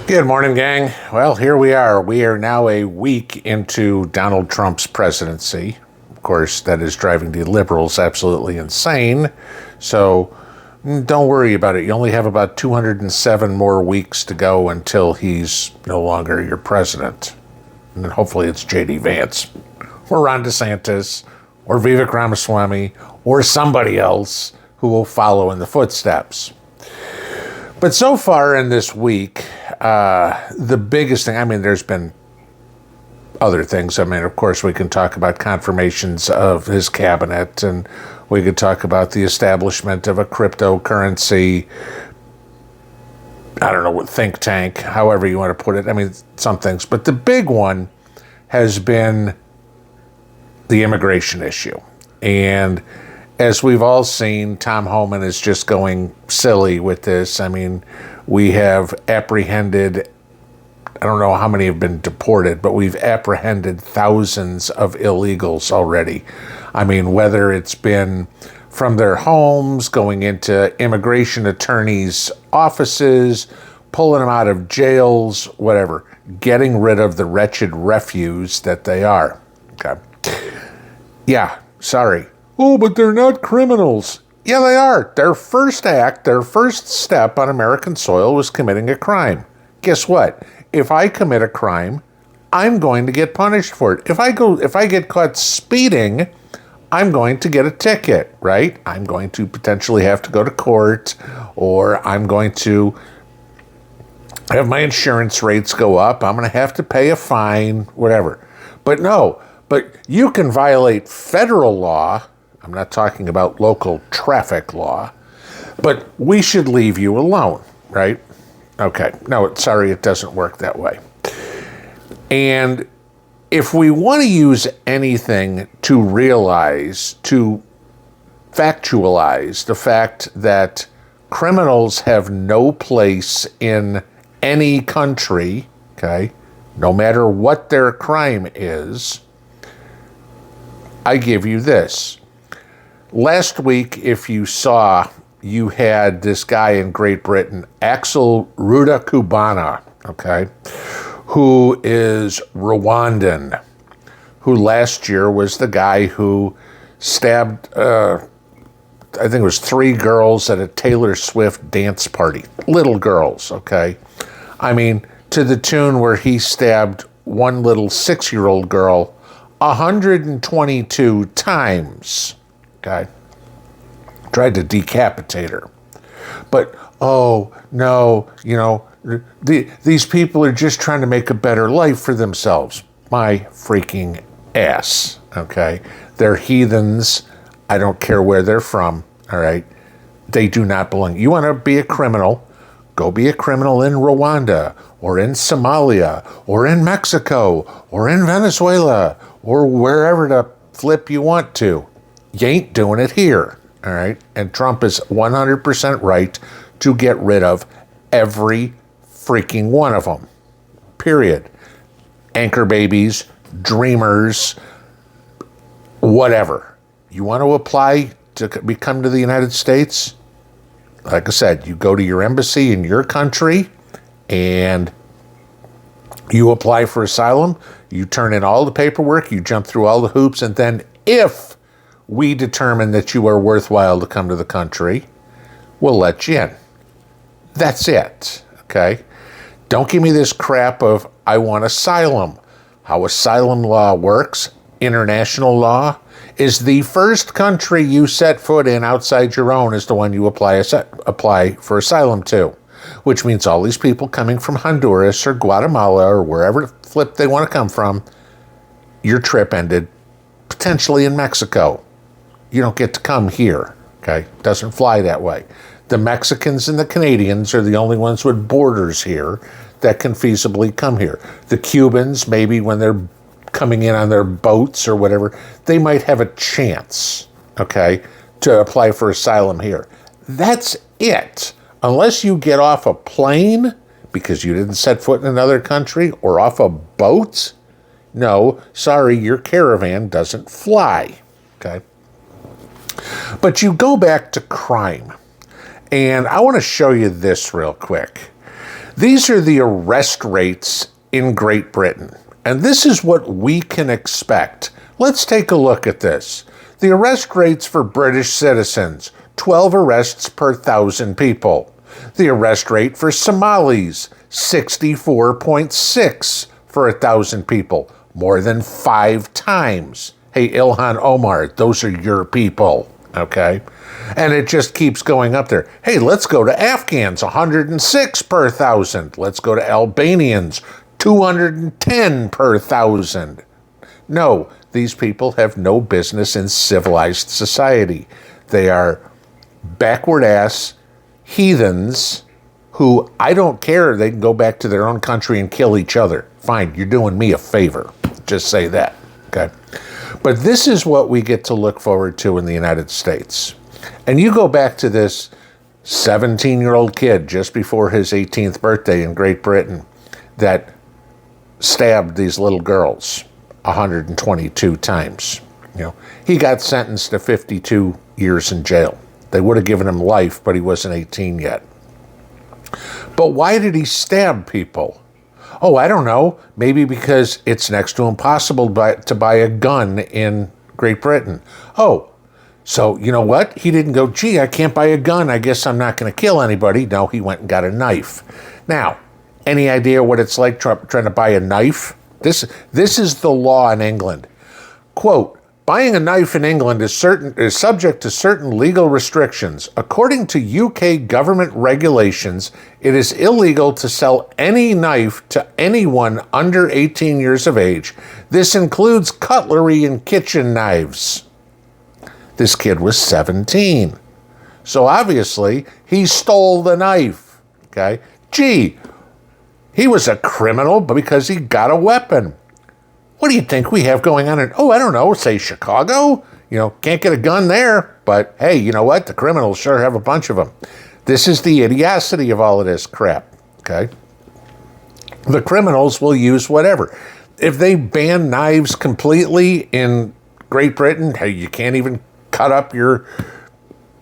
Good morning, gang. Well, here we are. We are now a week into Donald Trump's presidency. Of course, that is driving the liberals absolutely insane. So don't worry about it. You only have about 207 more weeks to go until he's no longer your president. And then hopefully it's J.D. Vance or Ron DeSantis or Vivek Ramaswamy or somebody else who will follow in the footsteps. But so far in this week, the biggest thing, there's been other things. Of course, we can talk about confirmations of his cabinet, and we could talk about the establishment of a cryptocurrency, think tank, however you want to put it. Some things. But the big one has been the immigration issue. And as we've all seen, Tom Homan is just going silly with this. We have apprehended, I don't know how many have been deported, but we've apprehended thousands of illegals already. Whether it's been from their homes, going into immigration attorneys' offices, pulling them out of jails, whatever, getting rid of the wretched refuse that they are. Okay. Yeah, sorry. Oh, but they're not criminals. Yeah, they are. Their first act, their first step on American soil was committing a crime. Guess what? If I commit a crime, I'm going to get punished for it. If I get caught speeding, I'm going to get a ticket, right? I'm going to potentially have to go to court, or I'm going to have my insurance rates go up. I'm going to have to pay a fine, whatever. But you can violate federal law. I'm not talking about local traffic law, but we should leave you alone, right? Okay. No, sorry, it doesn't work that way. And if we want to use anything to factualize the fact that criminals have no place in any country, okay, no matter what their crime is, I give you this. Last week, if you saw, you had this guy in Great Britain, Axel Rudakubana, okay, who is Rwandan, who last year was the guy who stabbed, I think it was 3 girls at a Taylor Swift dance party. Little girls, okay? To the tune where he stabbed one little 6-year-old girl 122 times. Okay, tried to decapitate her. But, oh, no, these people are just trying to make a better life for themselves. My freaking ass, okay? They're heathens. I don't care where they're from, all right? They do not belong. You want to be a criminal, go be a criminal in Rwanda, or in Somalia, or in Mexico, or in Venezuela, or wherever the flip you want to. You ain't doing it here, all right? And Trump is 100% right to get rid of every freaking one of them, period. Anchor babies, dreamers, whatever. You want to apply to come to the United States? Like I said, you go to your embassy in your country and you apply for asylum, you turn in all the paperwork, you jump through all the hoops, and then if we determine that you are worthwhile to come to the country, we'll let you in. That's it, okay? Don't give me this crap of, I want asylum. How asylum law works, international law, is the first country you set foot in outside your own is the one you apply for asylum to, which means all these people coming from Honduras or Guatemala or wherever the flip they want to come from, your trip ended potentially in Mexico. You don't get to come here, okay? Doesn't fly that way. The Mexicans and the Canadians are the only ones with borders here that can feasibly come here. The Cubans, maybe when they're coming in on their boats or whatever, they might have a chance, okay, to apply for asylum here. That's it. Unless you get off a plane because you didn't set foot in another country or off a boat, no, sorry, your caravan doesn't fly, okay? But you go back to crime, and I want to show you this real quick. These are the arrest rates in Great Britain. And this is what we can expect. Let's take a look at this. The arrest rates for British citizens, 12 arrests per 1,000 people. The arrest rate for Somalis, 64.6 for 1,000 people, more than 5 times. Hey, Ilhan Omar, those are your people, okay? And it just keeps going up there. Hey, let's go to Afghans, 106 per 1,000. Let's go to Albanians, 210 per 1,000. No, these people have no business in civilized society. They are backward-ass heathens who, I don't care, they can go back to their own country and kill each other. Fine, you're doing me a favor. Just say that, okay? But this is what we get to look forward to in the United States. And you go back to this 17-year-old kid just before his 18th birthday in Great Britain that stabbed these little girls 122 times. You know, he got sentenced to 52 years in jail. They would have given him life, but he wasn't 18 yet. But why did he stab people? Oh, I don't know. Maybe because it's next to impossible to buy a gun in Great Britain. Oh, so you know what? He didn't go, gee, I can't buy a gun. I guess I'm not going to kill anybody. No, he went and got a knife. Now, any idea what it's like trying to buy a knife? This is the law in England. Quote, buying a knife in England is subject to certain legal restrictions. According to UK government regulations, it is illegal to sell any knife to anyone under 18 years of age. This includes cutlery and kitchen knives. This kid was 17. So obviously, he stole the knife. Okay? Gee, he was a criminal because he got a weapon. What do you think we have going on in, I don't know, say Chicago? You know, can't get a gun there, but hey, you know what? The criminals sure have a bunch of them. This is the idiocy of all of this crap, okay? The criminals will use whatever. If they ban knives completely in Great Britain, hey, you can't even cut up your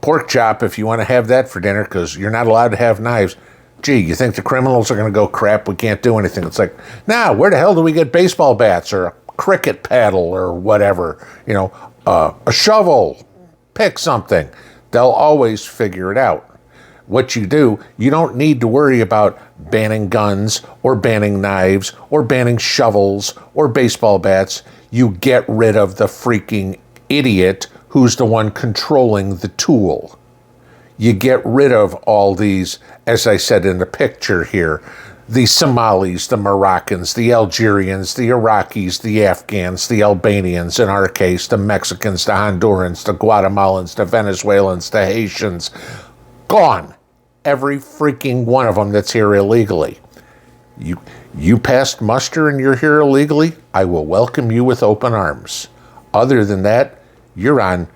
pork chop if you want to have that for dinner because you're not allowed to have knives. Gee, you think the criminals are going to go, crap, we can't do anything. It's like, now, where the hell do we get baseball bats or a cricket paddle or whatever? You know, a shovel, pick something. They'll always figure it out. What you do, you don't need to worry about banning guns or banning knives or banning shovels or baseball bats. You get rid of the freaking idiot who's the one controlling the tool. You get rid of all these, as I said in the picture here, the Somalis, the Moroccans, the Algerians, the Iraqis, the Afghans, the Albanians, in our case, the Mexicans, the Hondurans, the Guatemalans, the Venezuelans, the Haitians. Gone. Every freaking one of them that's here illegally. You passed muster and you're here illegally, I will welcome you with open arms. Other than that, you're on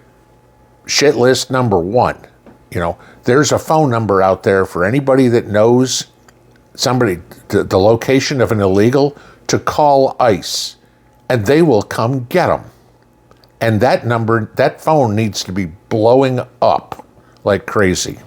shit list number 1. You know, there's a phone number out there for anybody that knows somebody, the location of an illegal, to call ICE, and they will come get them. And that number, that phone needs to be blowing up like crazy.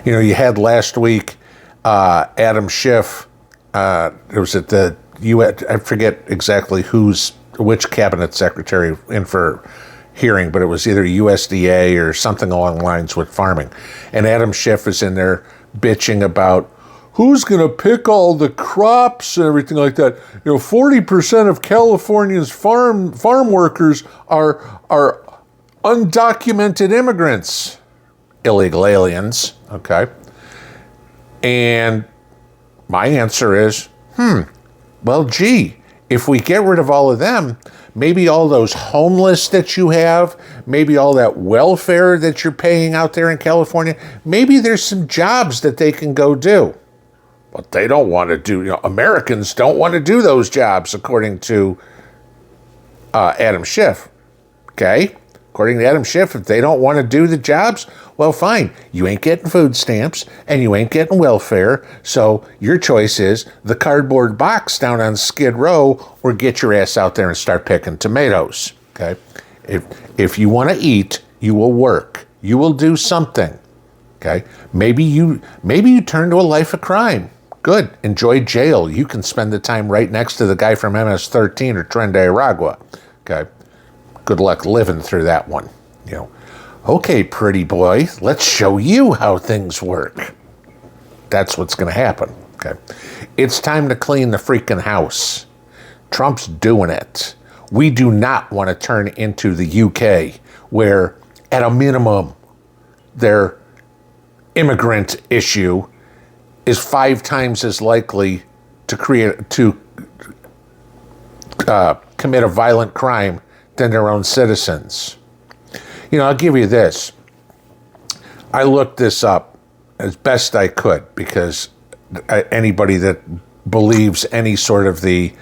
You know, you had last week Adam Schiff. It was at the U.S. I forget exactly which cabinet secretary in for hearing, but it was either USDA or something along the lines with farming. And Adam Schiff is in there bitching about who's going to pick all the crops and everything like that. You know, 40% of California's farm workers are undocumented immigrants, illegal aliens, okay? And my answer is, well, gee, if we get rid of all of them, maybe all those homeless that you have, maybe all that welfare that you're paying out there in California, maybe there's some jobs that they can go do. But they don't want to do, Americans don't want to do those jobs, according to Adam Schiff. Okay? According to Adam Schiff, if they don't want to do the jobs, well, fine. You ain't getting food stamps and you ain't getting welfare. So your choice is the cardboard box down on Skid Row or get your ass out there and start picking tomatoes. Okay? If you want to eat, you will work. You will do something. Okay, maybe you turn to a life of crime. Good, enjoy jail. You can spend the time right next to the guy from MS-13 or Tren de Aragua. Okay, good luck living through that one. You know, okay, pretty boy, let's show you how things work. That's what's going to happen. Okay, it's time to clean the freaking house. Trump's doing it. We do not want to turn into the UK, where at a minimum their immigrant issue is 5 times as likely to commit a violent crime than their own citizens. You know, I'll give you this. I looked this up as best I could, because anybody that believes any sort of the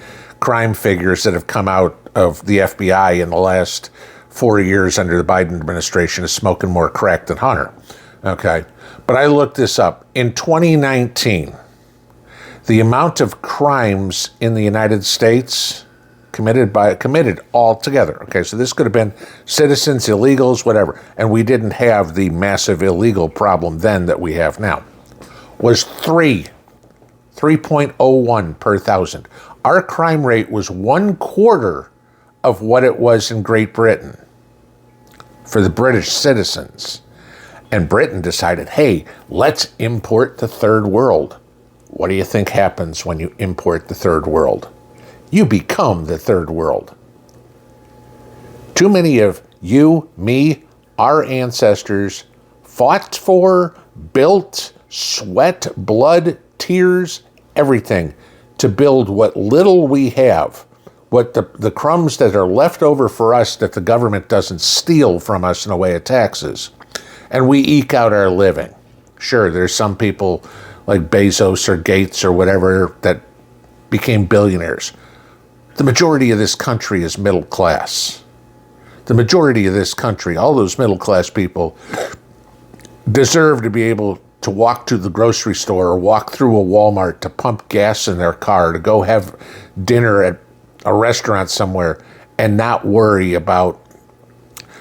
crime figures that have come out of the FBI in the last 4 years under the Biden administration is smoking more crack than Hunter. Okay, but I looked this up. In 2019, the amount of crimes in the United States committed all together. Okay, so this could have been citizens, illegals, whatever, and we didn't have the massive illegal problem then that we have now. Was 3.01 per thousand. Our crime rate was 1/4 of what it was in Great Britain for the British citizens. And Britain decided, hey, let's import the third world. What do you think happens when you import the third world? You become the third world. Too many of you, me, our ancestors fought for, built, sweat, blood, tears, everything to build what little we have, what the crumbs that are left over for us that the government doesn't steal from us in the way of taxes. And we eke out our living. Sure, there's some people like Bezos or Gates or whatever that became billionaires. The majority of this country is middle class. The majority of this country, all those middle class people, deserve to be able to walk to the grocery store or walk through a Walmart to pump gas in their car, to go have dinner at a restaurant somewhere and not worry about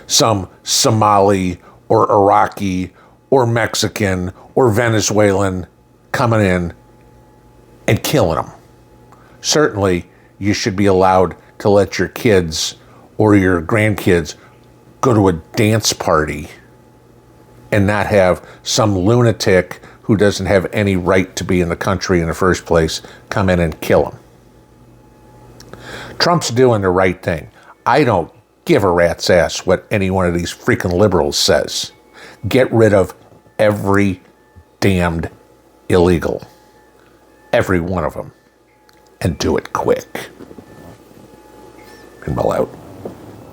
some Somali or Iraqi or Mexican or Venezuelan coming in and killing them. Certainly, you should be allowed to let your kids or your grandkids go to a dance party and not have some lunatic who doesn't have any right to be in the country in the first place come in and kill them. Trump's doing the right thing. I don't give a rat's ass what any one of these freaking liberals says. Get rid of every damned illegal. Every one of them. And do it quick. Pinball out.